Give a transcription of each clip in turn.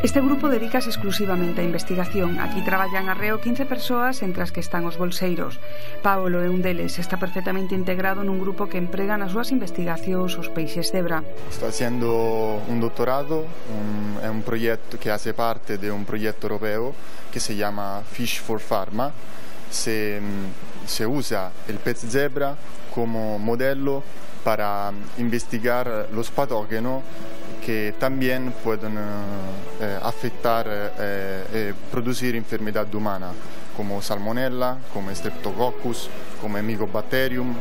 Este grupo dedícase exclusivamente á investigación. Aquí traballan arreo 15 persoas, entre as que están os bolseiros. Paolo é un deles, está perfectamente integrado nun grupo que emprega nas súas investigacións os peixes cebra. Sto haciendo un dottorato, è un progetto che hace parte de un progetto europeo che si chiama Fish for Pharma. Se usa el pez zebra como modelo para investigar los patógenos que también pueden afectar y producir enfermedad humana, como salmonella, como streptococcus, como Mycobacterium.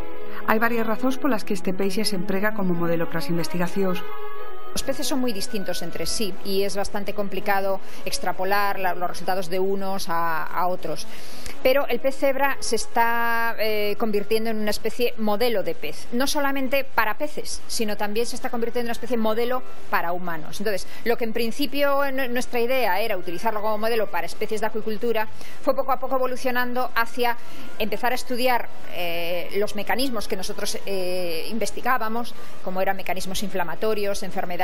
Hai varias razóns polas que este peixe se emprega como modelo para as investigacións. Los peces son muy distintos entre sí y es bastante complicado extrapolar los resultados de unos a otros. Pero el pez cebra se está convirtiendo en una especie modelo de pez, no solamente para peces, sino también se está convirtiendo en una especie modelo para humanos. Entonces, lo que en principio nuestra idea era utilizarlo como modelo para especies de acuicultura, fue poco a poco evolucionando hacia empezar a estudiar los mecanismos que nosotros investigábamos, como eran mecanismos inflamatorios, enfermedades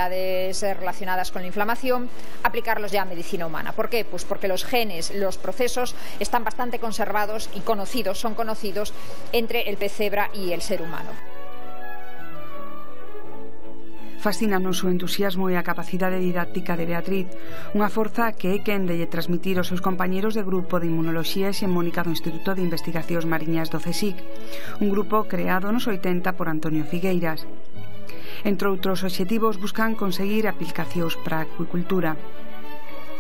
relacionadas con la inflamación, aplicarlos ya a medicina humana. ¿Por qué? Pues porque los genes, los procesos están bastante conservados y son conocidos entre el pez cebra y el ser humano. Fascínanos o entusiasmo e a capacidade didáctica de Beatriz, unha forza que é quen de lle transmitir aos seus compañeros de grupo de Inmunoloxía Hexemónica do Instituto de Investigacións Mariñas do CSIC, un grupo creado nos 80 por Antonio Figueiras. Entre outros obxectivos, buscan conseguir aplicacións para a acuicultura.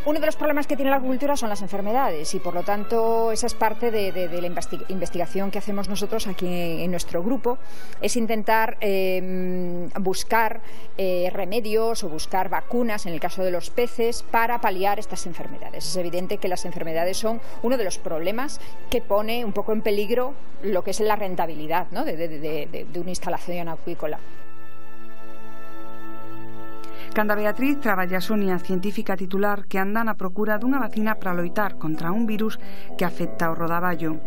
Uno de los problemas que tiene la acuicultura son las enfermedades y por lo tanto esa es parte de la investigación que hacemos nosotros aquí en nuestro grupo, es intentar buscar remedios o buscar vacunas en el caso de los peces para paliar estas enfermedades. Es evidente que las enfermedades son uno de los problemas que pone un poco en peligro lo que es la rentabilidad, ¿no? de una instalación acuícola. Canda Beatriz traballa Sonia, científica titular que anda na procura dunha vacina para loitar contra un virus que afecta ao rodaballo.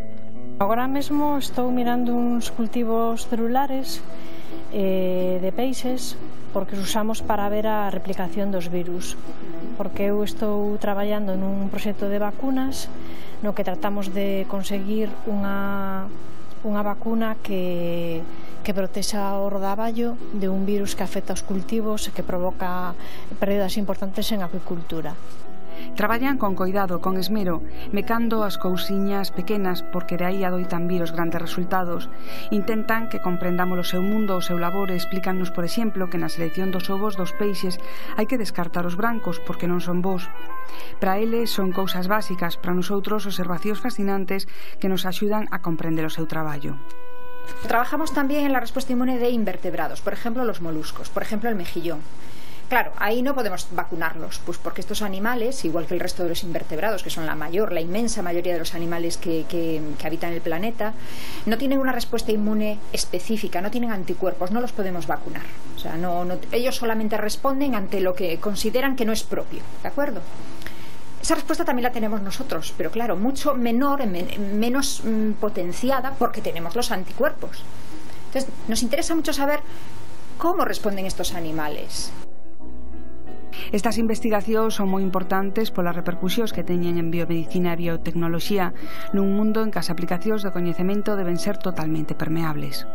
Agora mesmo estou mirando uns cultivos celulares de peixes porque os usamos para ver a replicación dos virus, porque eu estou traballando nun proxecto de vacunas no que tratamos de conseguir unha vacuna que protexa o rodaballo de un virus que afecta aos cultivos e que provoca perdas importantes en acuicultura. Traballan con coidado, con esmero, mecando as cousiñas pequenas porque de aí adoitan vir os grandes resultados. Intentan que comprendamos o seu mundo, o seu labor e explícanos, por exemplo, que na selección dos ovos dos peixes hai que descartar os brancos porque non son bons. Para eles son cousas básicas, para nosotros observacións fascinantes que nos axudan a comprender o seu traballo. Trabajamos también en la respuesta inmune de invertebrados, por ejemplo los moluscos, por ejemplo el mejillón. Claro, ahí no podemos vacunarlos, pues porque estos animales, igual que el resto de los invertebrados, que son la inmensa mayoría de los animales que habitan el planeta, no tienen una respuesta inmune específica, no tienen anticuerpos, no los podemos vacunar. O sea, ellos solamente responden ante lo que consideran que no es propio, ¿de acuerdo? Esa respuesta también la tenemos nosotros, pero claro, mucho menor, menos potenciada porque tenemos los anticuerpos. Entonces, nos interesa mucho saber cómo responden estos animales. Estas investigacións son moi importantes polas repercusións que teñen en biomedicina e biotecnoloxía nun mundo en que as aplicacións do coñecemento deben ser totalmente permeables.